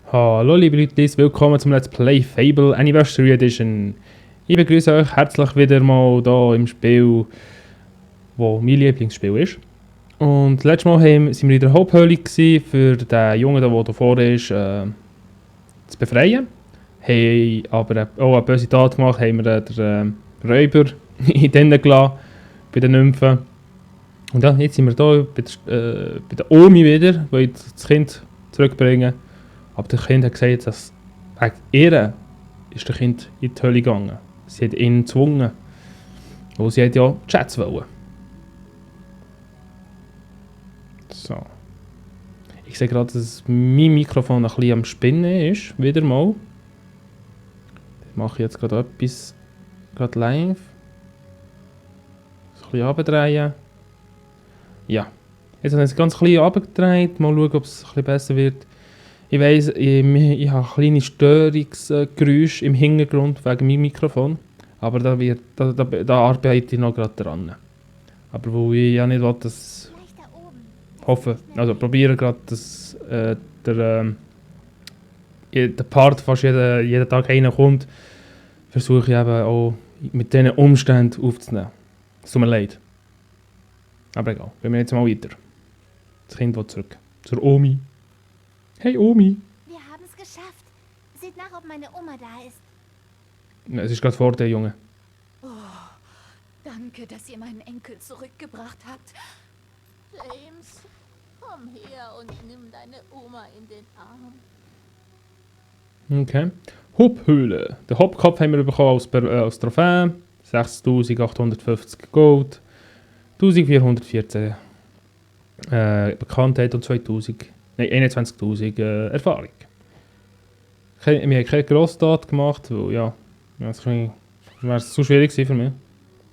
Hallo liebe Leute, willkommen zum Let's Play Fable Anniversary Edition. Ich begrüße euch herzlich wieder mal hier im Spiel, wo mein Lieblingsspiel ist. Und letztes Mal sind wir in der Haupthöhle gewesen, für den Jungen, der hier vorne ist, zu befreien. Haben aber auch eine böse Tat gemacht, haben wir den Räuber in denen gelassen, bei den Nymphen. Und ja, jetzt sind wir hier bei der Omi wieder, die das Kind zurückbringen. Aber das Kind hat gesagt, dass wegen ihr ist das Kind in die Hölle gegangen. Sie hat ihn gezwungen. Weil sie hat ja Chats wollen. So. Ich sehe gerade, dass mein Mikrofon ein bisschen am Spinnen ist. Wieder mal. Ich mache jetzt gerade etwas gerade live. So ein bisschen runterdrehen. Ja. Jetzt habe ich es ganz klein runtergedreht. Mal schauen, ob es ein bisschen besser wird. Ich weiss, ich habe kleine Störungsgeräusche im Hintergrund wegen meinem Mikrofon. Aber da arbeite ich noch gerade dran. Aber wo ich ja nicht will, dass hoffe, also probiere gerade, dass der Part fast jeden Tag reinkommt, versuche ich eben auch mit diesen Umständen aufzunehmen. Es tut mir leid. Aber egal, gehen wir jetzt mal weiter. Das Kind will zurück. Zur Omi. Hey Omi! Wir haben es geschafft. Seht nach, ob meine Oma da ist. Es ist gerade vor dir, Junge. Oh, danke, dass ihr meinen Enkel zurückgebracht habt. James, komm her und nimm deine Oma in den Arm. Okay. Hubhöhle. Den Hubkopf haben wir bekommen als Trophäe. 6850 Gold. 1414 Bekanntheit und 21.000 Erfahrung. Wir haben keine Grosstat gemacht, weil ja, das wäre zu schwierig gewesen für mich.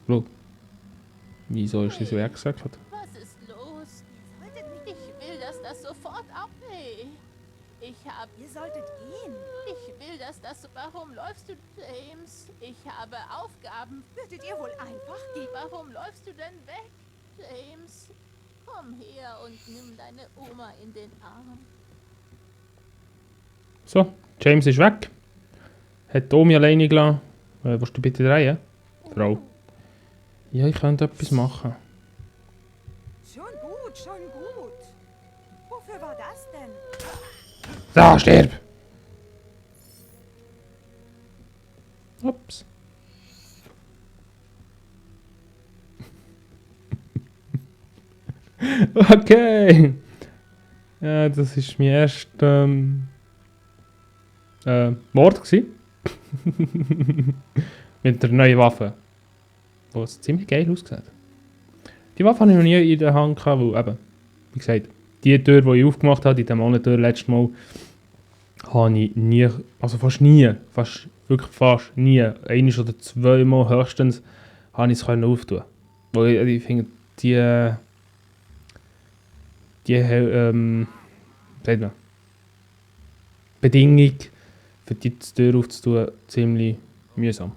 Schau. Wieso ist das so weggesagt? Was ist los? Ich will, dass das sofort abhält. Ihr solltet gehen. Ich will, dass das... Warum läufst du, James? Ich habe Aufgaben. Würdet ihr wohl einfach gehen? Warum läufst du denn weg, James? Komm her und nimm deine Oma in den Arm. So, James ist weg. Hat die Omi alleine gelassen. Willst du bitte drehen? Frau. Ja, ich könnte etwas machen. Schon gut, schon gut. Wofür war das denn? So, stirb! Ups. Okay. Ja, das war mein erster Mord gewesen. Mit der neuen Waffe. Wo es ziemlich geil aussieht. Die Waffe habe ich noch nie in der Hand gehabt, weil eben, wie gesagt, die Tür, die ich aufgemacht habe, in der Monitor letztes Mal, habe ich nie, also fast nie, wirklich fast nie, einmal oder zweimal höchstens, habe ich es auftun. Weil ich finde, sagt man, Bedingung, für die Tür aufzutun, ziemlich mühsam.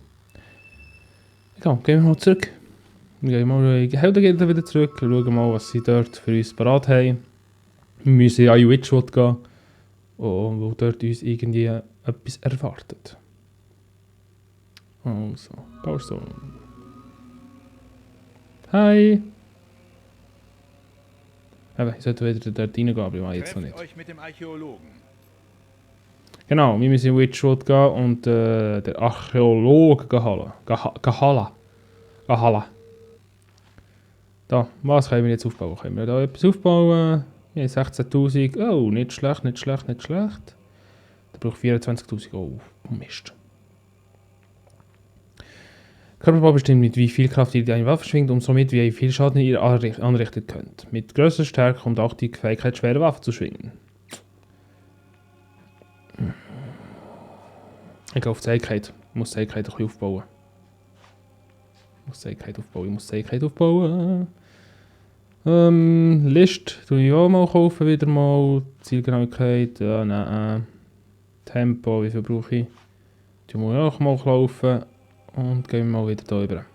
Egal, gehen wir mal zurück. Wir gehen mal in die Heldengilde wieder zurück, schauen mal, was sie dort für uns parat haben. Wir müssen an Witchwood gehen, wo dort uns irgendwie etwas erwartet. Also, Powerstone. Hi! Eben, ich sollte wieder dort reingehen, aber ich weiß jetzt noch nicht. Euch mit dem Archäologen. Genau, wir müssen in Witchwood gehen und der Archäologe holen. Da, was können wir jetzt aufbauen? Können wir da etwas aufbauen? Ja, 16.000. Oh, nicht schlecht, nicht schlecht, nicht schlecht. Da braucht 24.000. Oh, Mist. Körperbau bestimmt, mit wie viel Kraft ihr die eine Waffe schwingt und somit wie viel Schaden ihr anrichten könnt. Mit größter Stärke kommt auch die Fähigkeit, schwere Waffen zu schwingen. Ich gehe auf Zähigkeit. Ich muss Zähigkeit ein bisschen aufbauen. Ich muss Zähigkeit aufbauen. List tue ich auch mal kaufen, wieder mal. Zielgenauigkeit, ja, nein. Tempo, wie viel brauche ich? Die muss ich auch mal kaufen. Und gehen wir mal wieder hier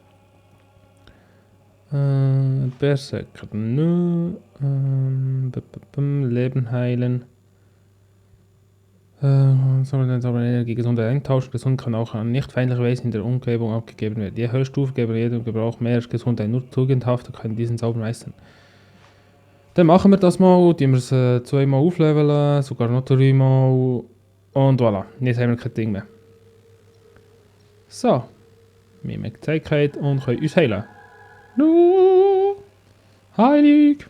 rüber. Berserker, nö. Leben heilen. Soll dann aber Energie gesund eintauschen. Gesund kann auch an nicht feindliche Wesen in der Umgebung abgegeben werden. Je höhere Stufe geben jedem Gebrauch mehr Gesundheit. Nur Tugendhafte können diesen Zauber meistern. Dann machen wir das mal, die wir es 2-mal aufleveln, sogar noch 3-mal. Und voilà, jetzt haben wir kein Ding mehr. So. Wir haben Gezeigkeit und können uns heilen. No! Heilig!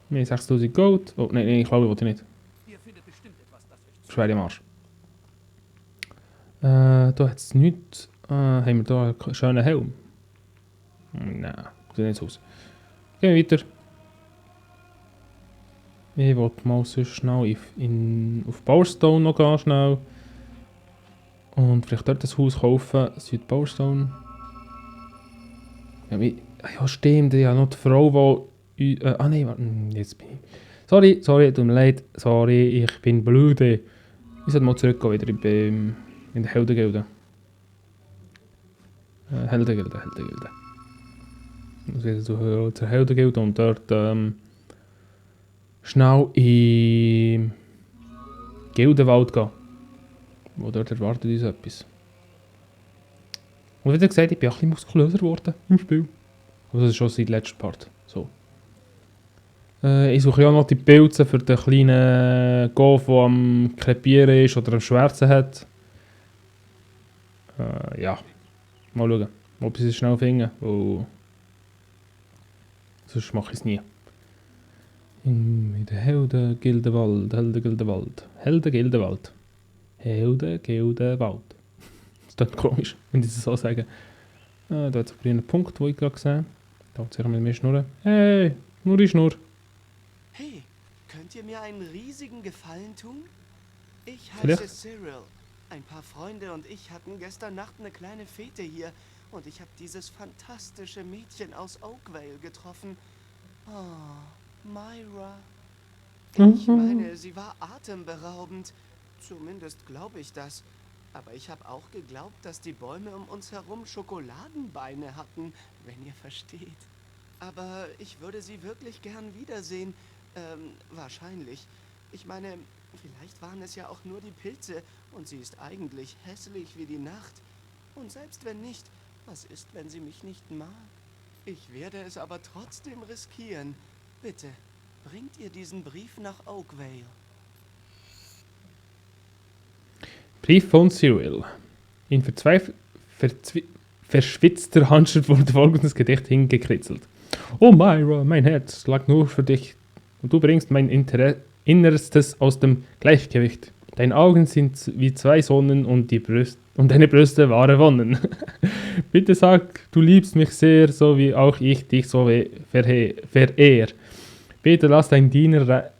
Wir haben 6000 Gold. Oh, nein, ich glaube, ich wollte nicht. Schwer im Arsch. Da hat es nichts. Haben wir da einen schönen Helm? Nein, sieht nicht so aus. Gehen wir weiter. Ich wollte mal so schnell auf Powerstone noch gehen, schnell. Und vielleicht dort das Haus kaufen. Südpowerstone. Ja, stimmt. Ja, noch die Frau, die... nein, warte. Jetzt bin ich... Sorry, tut mir leid. Sorry, ich bin blöde. Ich sollte mal zurückgehen wieder in der Heldengilde. Heldengilde. Ich muss wieder zur Heldengilde und dort schnell in Gildenwald gehen. Wo dort erwartet uns etwas. Und wie gesagt, ich bin ein bisschen muskulöser geworden im Spiel. Aber das ist schon seit letztem Part so. Ich suche ja noch die Pilze für den kleinen Golf, der am Krepieren ist oder am Schwärzen hat. Ja, mal schauen, ob ich es schnell finde. Sonst mache ich es nie. In der Heldengildenwald. Heldengildenwald. Das klingt komisch, wenn ich das so sage. Da hat es einen Punkt, den ich gerade gesehen habe. Da hat sich mit mir schnurren. Hey, nur die Schnur. Hey, könnt ihr mir einen riesigen Gefallen tun? Ich heiße Vielleicht. Cyril. Ein paar Freunde und ich hatten gestern Nacht eine kleine Fete hier und ich habe dieses fantastische Mädchen aus Oakvale getroffen. Oh, Myra. Ich meine, sie war atemberaubend. Zumindest glaube ich das. Aber ich habe auch geglaubt, dass die Bäume um uns herum Schokoladenbeine hatten, wenn ihr versteht. Aber ich würde sie wirklich gern wiedersehen. Wahrscheinlich. Ich meine, vielleicht waren es ja auch nur die Pilze und sie ist eigentlich hässlich wie die Nacht. Und selbst wenn nicht, was ist, wenn sie mich nicht mag? Ich werde es aber trotzdem riskieren. Bitte, bringt ihr diesen Brief nach Oakvale. Brief von Cyril. In verschwitzter Handschrift wurde folgendes Gedicht hingekritzelt. Oh Myra, mein Herz lag nur für dich und du bringst mein Innerstes aus dem Gleichgewicht. Deine Augen sind wie zwei Sonnen und deine Brüste wahre Wonnen. Bitte sag, du liebst mich sehr, so wie auch ich dich so verehr. Bitte lass deinen Diener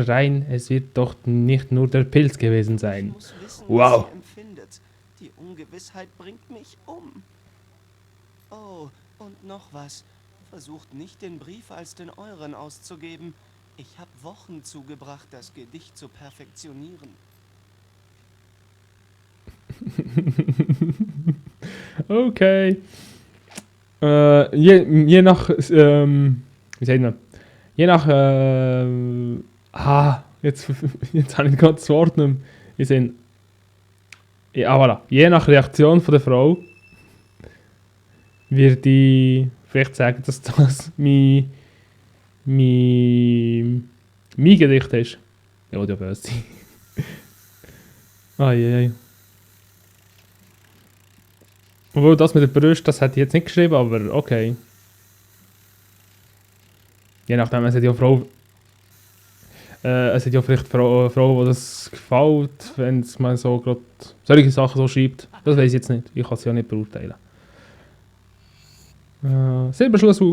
rein, es wird doch nicht nur der Pilz gewesen sein. Ich muss wissen, Wow. was sie empfindet. Die Ungewissheit bringt mich um. Oh, und noch was. Versucht nicht, den Brief als den euren auszugeben. Ich habe Wochen zugebracht, das Gedicht zu perfektionieren. Okay. Je nach, wie sagt man? Je nach, jetzt habe ich gerade das Wort nicht mehr. Ich sehe, ja, voilà. Je nach Reaktion von der Frau wird ich vielleicht sagen, dass das mein Gedicht ist. Ja, oder böse sein. Ai. Obwohl, das mit der Brust, das hätte ich jetzt nicht geschrieben, aber okay. Je nachdem, es hat ja Frau... es hat ja vielleicht Frau, die das gefällt, wenn es mal so gerade solche Sachen so schreibt. Das weiß ich jetzt nicht. Ich kann es ja nicht beurteilen. Silberschluss, 6.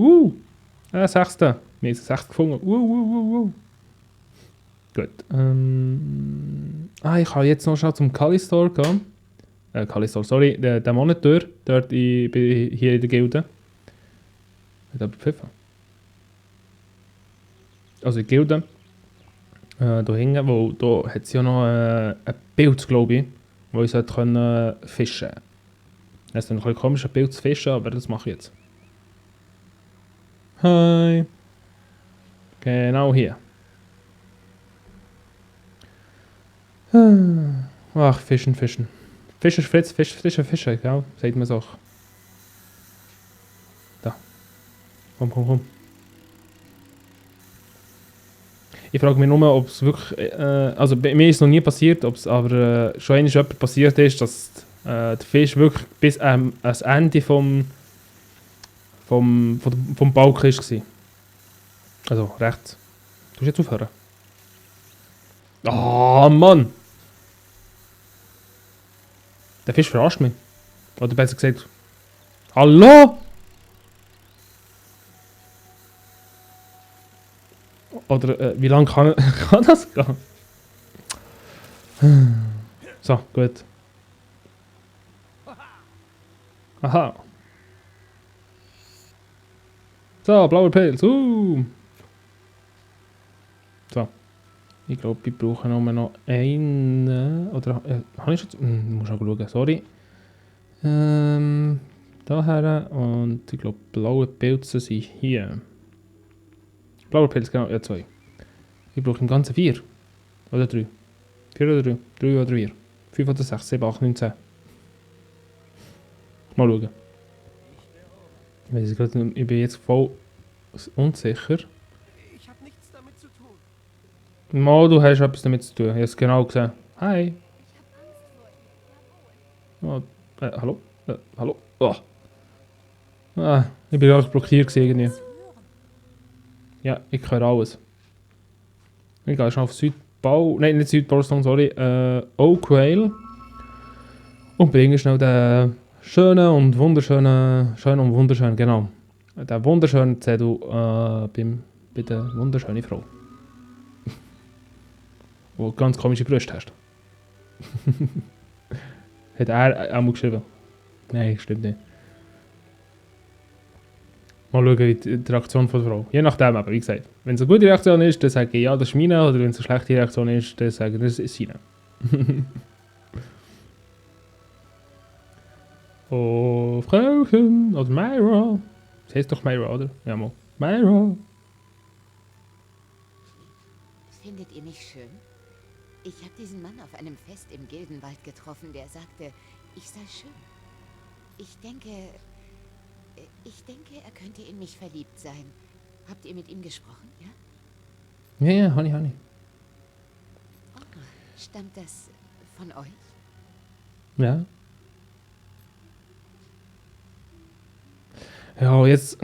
Wir haben es 6 gefunden. Gut. Ich kann jetzt noch schnell zum Callistor gehen. Callistor, sorry. Der Monitor, dort hier in der Gilde. Hat aber gepfiffen. Also in der Gilde. Da hinten, wo da hat es ja noch einen Pilz, glaube ich, wo ich können fischen konnte. Es ist ein bisschen komisch, einen Pilz zu fischen, aber das mache ich jetzt. Hi. Genau hier. Ach, Fischen, Fischen. Fischer Fritz, frische Fische, genau, sagt man so. Da. Komm, komm, komm. Ich frage mich nur, ob es wirklich, also bei mir ist es noch nie passiert, ob es aber schon einmal jemand passiert ist, dass der Fisch wirklich bis ans Ende vom Balken war. Also rechts. Du musst jetzt aufhören. Ah, Mann! Der Fisch verarscht mich. Oder besser gesagt, hallo? Oder wie lange kann, kann das gehen? So, gut. Aha. So, blauer Pilz. So. Ich glaube, ich brauche nur noch einen. Oder habe ich schon. Muss auch schauen, sorry. Daher. Und ich glaube, blaue Pilze sind hier. Blauer Pilz, genau, ja 2. Ich brauche im Ganzen 4. Oder 3. 4 oder 3? 3 oder 4. 5 oder 6, 7, 8, 9, 10. Mal schauen. Ich bin jetzt voll unsicher. Ich habe nichts damit zu tun. Mal, du hast etwas damit zu tun. Ich habe es genau gesehen. Hi. Oh, hallo? Hallo? Oh. Ah, ich bin gerade blockiert irgendwie. Ja, ich höre alles. Ich gehe schon auf Südbau. Nein, nicht Südbaustone, sorry. Oakvale. Und bringe schnell den schönen und wunderschönen. Genau. Den wunderschönen Zettel bei der wunderschönen Frau. Wo ganz komische Brüste hast. Hat er auch mal geschrieben? Nein, stimmt nicht. Mal schauen, wie die Reaktion von der Frau. Je nachdem, aber wie gesagt. Wenn es eine gute Reaktion ist, dann sage ich ja, das ist meine. Oder wenn es eine schlechte Reaktion ist, dann sage ich, das ist seine. Oh, Frauchen. Oder Myra. Das heißt doch Myra, oder? Ja, mal. Myra. Findet ihr mich schön? Ich habe diesen Mann auf einem Fest im Gildenwald getroffen, der sagte, ich sei schön. Ich denke, er könnte in mich verliebt sein. Habt ihr mit ihm gesprochen, ja? Ja, Honey. Oh, stammt das von euch? Ja. Ja, jetzt...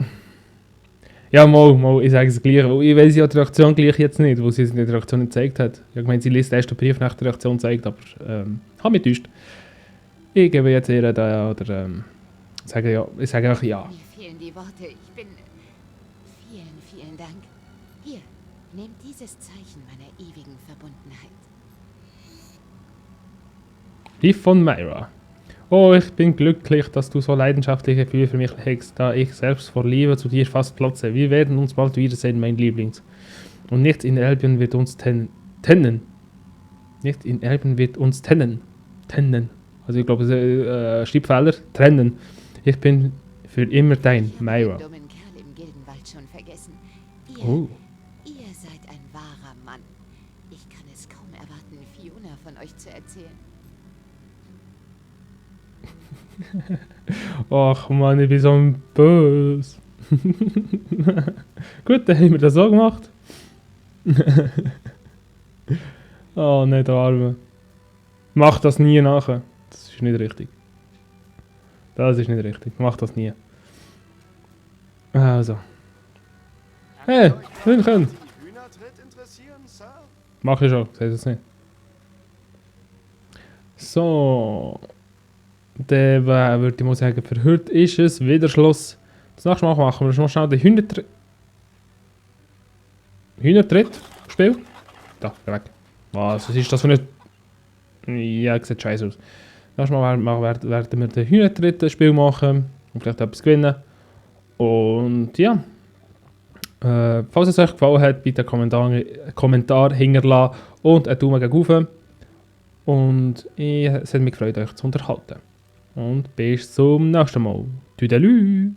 Ja, mal, ich sage es gleich. Ich weiß ja die Reaktion gleich jetzt nicht, wo sie es in der Reaktion nicht gezeigt hat. Ich meine, sie liest erst den Brief nach der Reaktion gezeigt, aber habe mich getäuscht. Ich gebe jetzt ihr da oder sage ja, ich sage auch ja. Mir fehlen die Worte. Ich bin... Vielen Dank. Hier, nehmt dieses Zeichen meiner ewigen Verbundenheit. Brief von Myra. Oh, ich bin glücklich, dass du so leidenschaftliche Gefühle für mich hegst, da ich selbst vor Liebe zu dir fast platze. Wir werden uns bald wiedersehen, mein Lieblings. Und nichts in Elben wird uns tennen. Nicht in Elben wird uns tennen. Also ich glaube, Schreibfehler. Trennen. Ich bin für immer dein, Myra. Den dummen Kerl im Gildenwald schon vergessen. Oh. Ihr seid ein wahrer Mann. Ich kann es kaum erwarten, Fiona von euch zu erzählen. Ach Mann, ich bin so ein Bös. Gut, dann haben wir das so gemacht. Oh nein, der Arme. Mach das nie nachher. Das ist nicht richtig. Mach das nie. Also. Hey, Hühnchen. Hühnertritt interessieren, Sir? Mach ich schon, seht es nicht. So. Dann würde ich mal sagen, für heute ist es wieder Schluss. Das nächste Mal machen wir noch schnell den Hühnertritt-Spiel. Da, geh weg. Was ist das für eine... Ja, sieht scheiße aus. Das Mal werden wir den Hühnertritt-Spiel machen und vielleicht etwas gewinnen. Und ja. Falls es euch gefallen hat, bitte einen Kommentar hinterlassen und einen Daumen gegen rauf. Und es hat mich gefreut, euch zu unterhalten. Und bis zum nächsten Mal. Tüdelü!